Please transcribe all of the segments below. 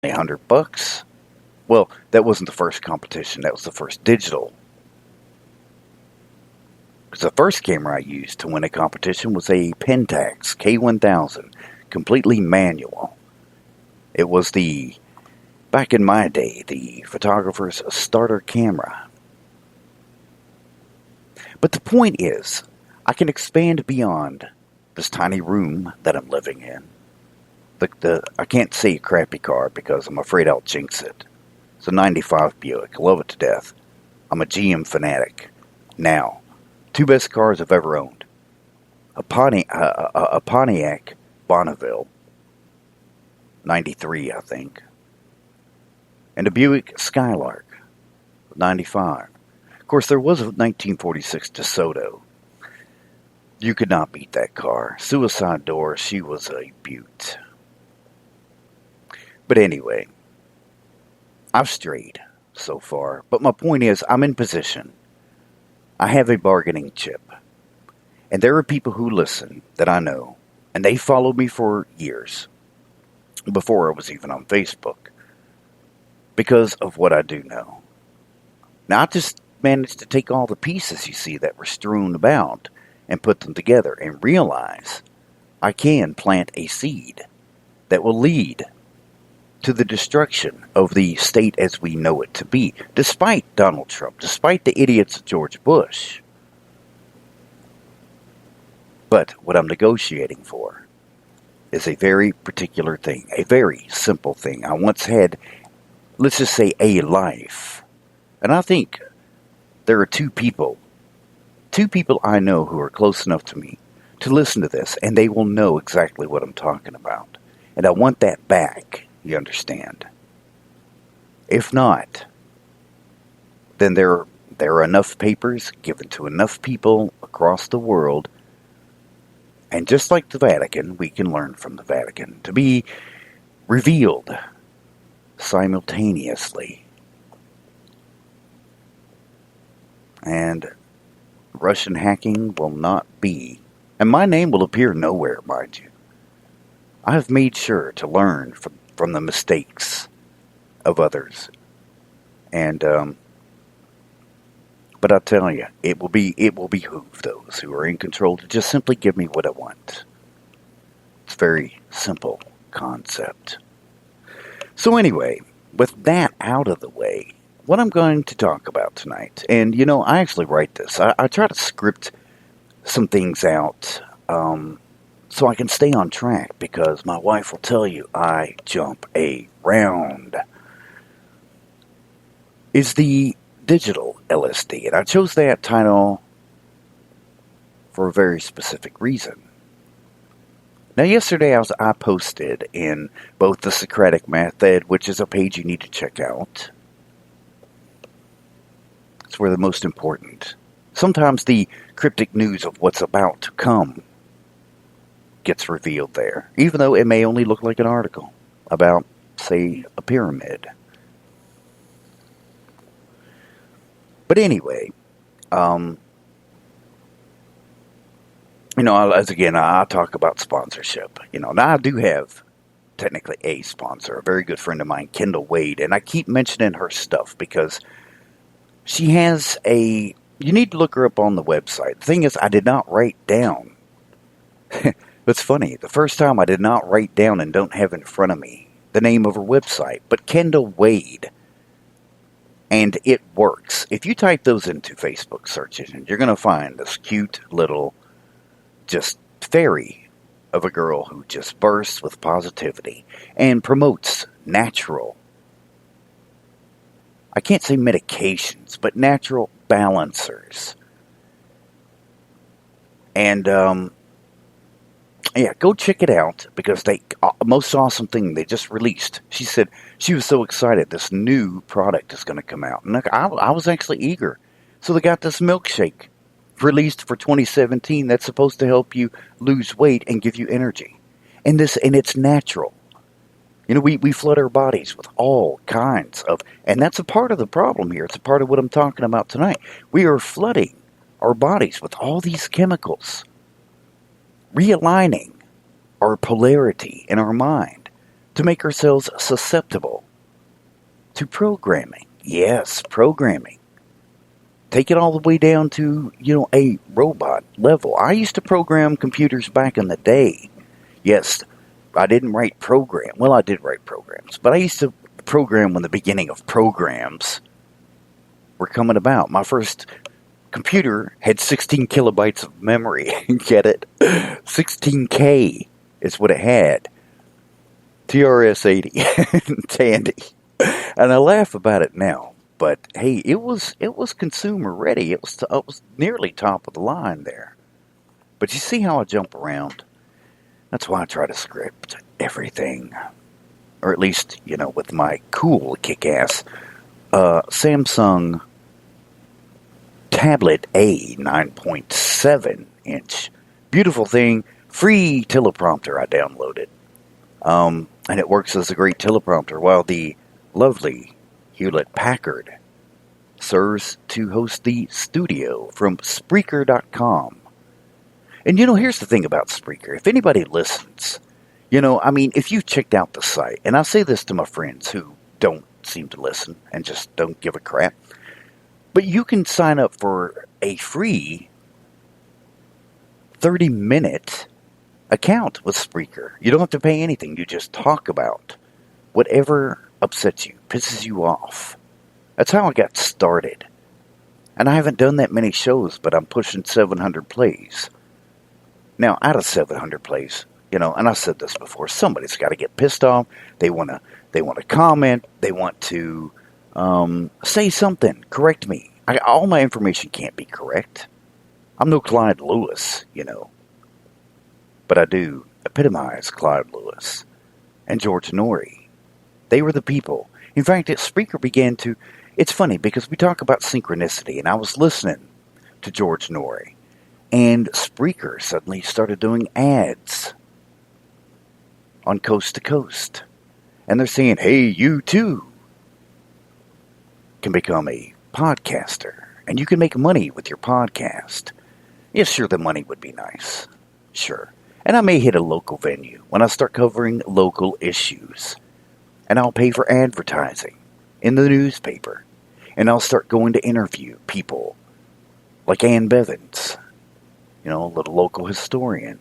$100. Well, that wasn't the first competition. That was the first digital. Because the first camera I used to win a competition was a Pentax K1000, completely manual. It was back in my day, the photographer's starter camera. But the point is, I can expand beyond this tiny room that I'm living in. I can't say crappy car because I'm afraid I'll jinx it. It's a 95 Buick. I love it to death. I'm a GM fanatic. Now, two best cars I've ever owned. A Pontiac Bonneville, 93 I think. And a Buick Skylark, 95. Of course, there was a 1946 DeSoto. You could not beat that car. Suicide door, she was a beaut. But anyway, I've strayed so far. But my point is, I'm in position. I have a bargaining chip. And there are people who listen that I know. And they followed me for years. Before I was even on Facebook. Because of what I do know. Now, I just managed to take all the pieces you see that were strewn about and put them together and realize I can plant a seed that will lead to the destruction of the state as we know it to be, despite Donald Trump, despite the idiots of George Bush. But what I'm negotiating for is a very particular thing, a very simple thing. I once had, let's just say, a life. And I think there are two people I know who are close enough to me to listen to this, and they will know exactly what I'm talking about. And I want that back, you understand? If not, then there are enough papers given to enough people across the world, and just like the Vatican, we can learn from the Vatican, to be revealed simultaneously. And Russian hacking will not be, and my name will appear nowhere, mind you. I have made sure to learn from the mistakes of others. And, but I'll tell you, it will behoove those who are in control to just simply give me what I want. It's a very simple concept. So anyway, with that out of the way, what I'm going to talk about tonight, and I actually write this. I try to script some things out so I can stay on track, because my wife will tell you I jump around. Is the digital LSD, and I chose that title for a very specific reason. Now, yesterday I posted in both the Socratic Method, which is a page you need to check out. It's where the most important. Sometimes the cryptic news of what's about to come gets revealed there, even though it may only look like an article about, say, a pyramid. But anyway, I talk about sponsorship. Now I do have technically a sponsor, a very good friend of mine, Kendall Wade, and I keep mentioning her stuff because she has you need to look her up on the website. The thing is, I did not write down. It's funny, the first time I did not write down and don't have in front of me the name of her website, but Kendall Wade. And it works. If you type those into Facebook search engine, you're going to find this cute little just fairy of a girl who just bursts with positivity and promotes natural, I can't say medications, but natural balancers. And, yeah, go check it out, because most awesome thing they just released. She said she was so excited this new product is going to come out. And I was actually eager. So they got this milkshake released for 2017 that's supposed to help you lose weight and give you energy. And it's natural. We flood our bodies with all kinds of, and that's a part of the problem here. It's a part of what I'm talking about tonight. We are flooding our bodies with all these chemicals, realigning our polarity in our mind to make ourselves susceptible to programming. Yes, programming. Take it all the way down to, a robot level. I used to program computers back in the day. Yes, I didn't write programs. Well, I did write programs, but I used to program when the beginning of programs were coming about. My first computer had 16 kilobytes of memory. Get it? 16K is what it had. TRS-80. Tandy. And I laugh about it now. But hey, it was consumer ready. It was nearly top of the line there. But you see how I jump around? That's why I try to script everything. Or at least, with my cool kick-ass Samsung Tablet A 9.7 inch. Beautiful thing. Free teleprompter I downloaded. And it works as a great teleprompter while the lovely Hewlett-Packard serves to host the studio from Spreaker.com. And here's the thing about Spreaker. If anybody listens, if you've checked out the site, and I say this to my friends who don't seem to listen and just don't give a crap, but you can sign up for a free 30-minute account with Spreaker. You don't have to pay anything. You just talk about whatever upsets you, pisses you off. That's how I got started. And I haven't done that many shows, but I'm pushing 700 plays. Now, out of 700 plays, and I said this before, somebody's got to get pissed off. They want to comment. They want to say something. Correct me. All my information can't be correct. I'm no Clyde Lewis, But I do epitomize Clyde Lewis and George Norrie. They were the people. In fact, Spreaker began to... It's funny because we talk about synchronicity, and I was listening to George Norrie, and Spreaker suddenly started doing ads on Coast to Coast. And they're saying, hey, you too can become a podcaster, and you can make money with your podcast. Yes, sure, the money would be nice. Sure. And I may hit a local venue when I start covering local issues. And I'll pay for advertising in the newspaper. And I'll start going to interview people like Ann Bevins, a little local historian.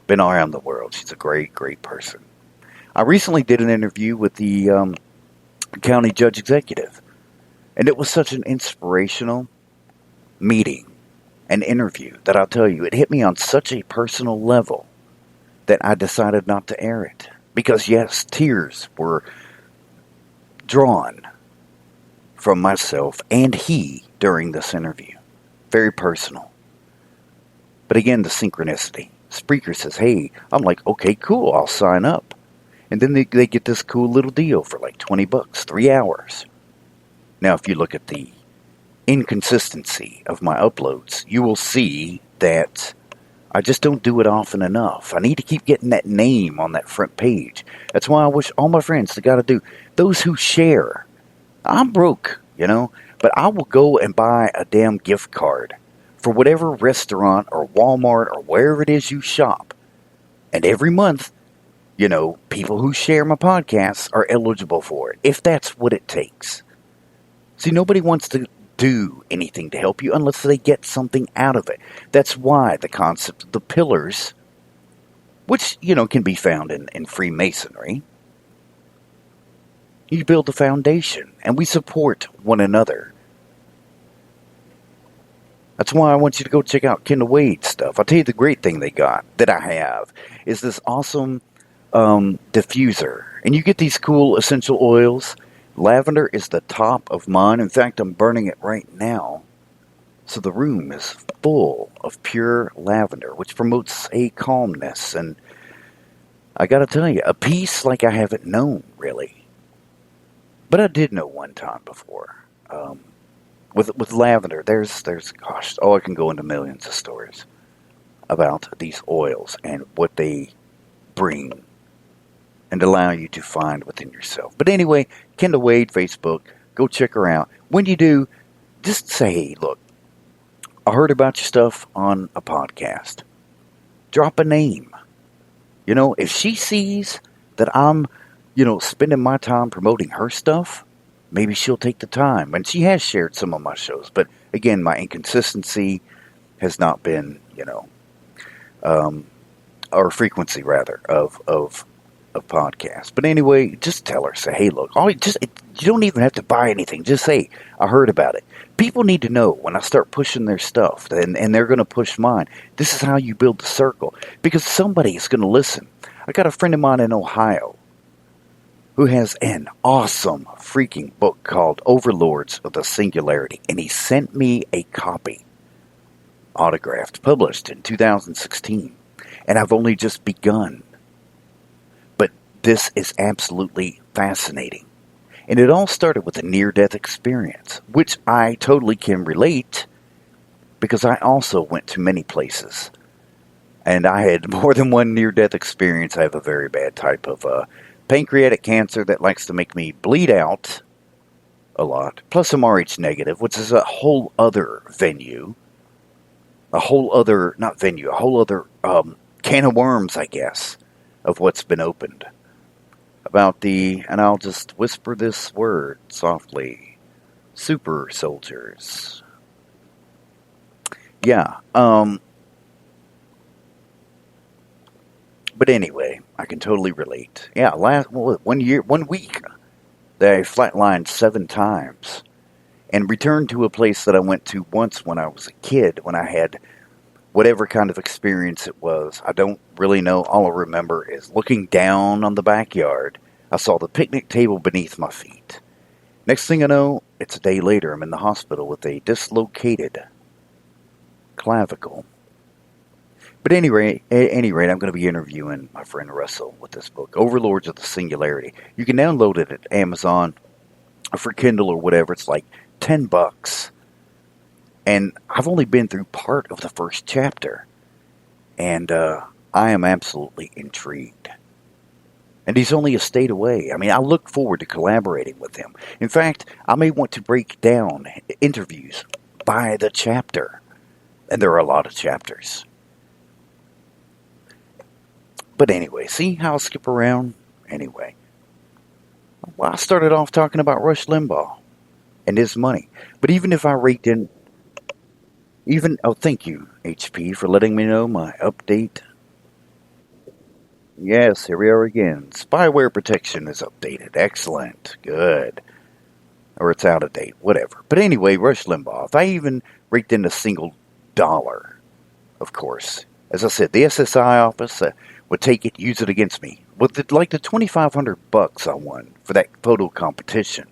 Been around the world. She's a great, great person. I recently did an interview with the county judge executive. And it was such an inspirational meeting and interview that I'll tell you, it hit me on such a personal level that I decided not to air it. Because yes, tears were drawn from myself and he during this interview. Very personal. But again, the synchronicity. Spreaker says, hey, I'm like, okay, cool, I'll sign up. And then they get this cool little deal for like $20, 3 hours. Now, if you look at the inconsistency of my uploads, you will see that I just don't do it often enough. I need to keep getting that name on that front page. That's why I wish all my friends they got to do. Those who share. I'm broke, but I will go and buy a damn gift card for whatever restaurant or Walmart or wherever it is you shop. And every month, people who share my podcasts are eligible for it, if that's what it takes. See, nobody wants to do anything to help you unless they get something out of it. That's why the concept of the pillars, which, can be found in Freemasonry, you build a foundation, and we support one another. That's why I want you to go check out Kendall Wade's stuff. I'll tell you the great thing they got, that I have, is this awesome diffuser. And you get these cool essential oils. Lavender is the top of mine. In fact, I'm burning it right now. So the room is full of pure lavender, which promotes a calmness. And I gotta tell you, a peace like I haven't known, really. But I did know one time before. With lavender, there's I can go into millions of stories about these oils and what they bring and allow you to find within yourself. But anyway, Kendall Wade, Facebook, go check her out. When you do, just say, hey, look, I heard about your stuff on a podcast. Drop a name. If she sees that I'm spending my time promoting her stuff, maybe she'll take the time. And she has shared some of my shows, but again, my inconsistency has not been, um, or frequency rather of podcasts. But anyway, just tell her, say, hey, look, you don't even have to buy anything. Just say, I heard about it. People need to know when I start pushing their stuff, and they're going to push mine. This is how you build the circle, because somebody is going to listen. I got a friend of mine in Ohio who has an awesome freaking book called Overlords of the Singularity, and he sent me a copy, autographed, published in 2016, and I've only just begun. But this is absolutely fascinating. And it all started with a near-death experience, which I totally can relate because I also went to many places. And I had more than one near-death experience. I have a very bad type of pancreatic cancer that likes to make me bleed out a lot. Plus I'm Rh negative, which is a whole other venue. A whole other can of worms, I guess, of what's been opened. And I'll just whisper this word softly, super soldiers. Yeah, but anyway, I can totally relate. Yeah, 1 week, that I flatlined 7 times and returned to a place that I went to once when I was a kid, when I had whatever kind of experience it was. I don't really know. All I remember is looking down on the backyard. I saw the picnic table beneath my feet. Next thing I know, it's a day later. I'm in the hospital with a dislocated clavicle. But at any rate, I'm going to be interviewing my friend Russell with this book, Overlords of the Singularity. You can download it at Amazon or for Kindle or whatever. It's like $10. And I've only been through part of the first chapter. And I am absolutely intrigued. And he's only a state away. I mean, I look forward to collaborating with him. In fact, I may want to break down interviews by the chapter. And there are a lot of chapters. But anyway, see how I skip around? Anyway. Well, I started off talking about Rush Limbaugh and his money. But even if I raked in... thank you, HP, for letting me know my update. Yes, here we are again. Spyware protection is updated. Excellent. Good. Or it's out of date. Whatever. But anyway, Rush Limbaugh. If I even raked in a single dollar, of course. As I said, the SSI office would take it, use it against me. With the $2,500 I won for that photo competition.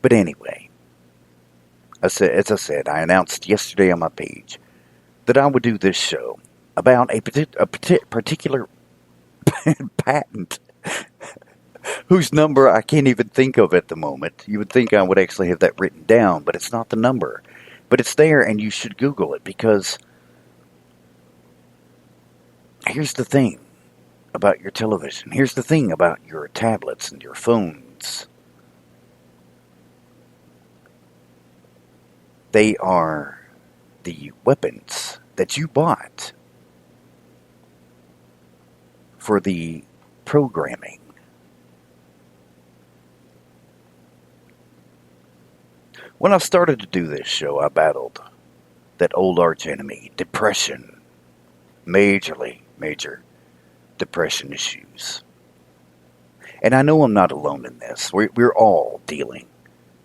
But anyway, as I said, I announced yesterday on my page that I would do this show about a particular patent whose number I can't even think of at the moment. You would think I would actually have that written down, but it's not the number. But it's there, and you should Google it, because here's the thing about your television. Here's the thing about your tablets and your phones. They are the weapons that you bought for the programming. When I started to do this show, I battled that old archenemy, depression. Major depression issues. And I know I'm not alone in this. We're all dealing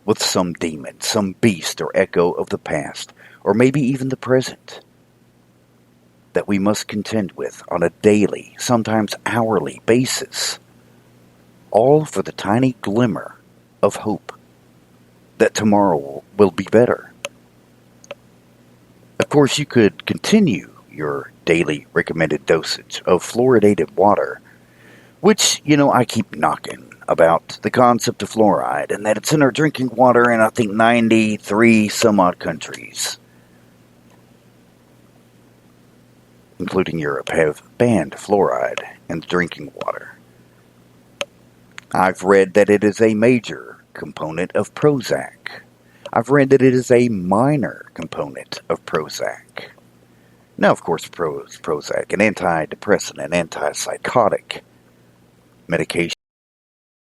with some demon, some beast or echo of the past, or maybe even the present, that we must contend with on a daily, sometimes hourly basis, all for the tiny glimmer of hope that tomorrow will be better. Of course, you could continue your daily recommended dosage of fluoridated water, which, I keep knocking about the concept of fluoride and that it's in our drinking water in, I think, 93 some odd countries, including Europe, have banned fluoride in drinking water. I've read that it is a major component of Prozac. I've read that it is a minor component of Prozac. Now, of course, Prozac, an antidepressant, an antipsychotic medication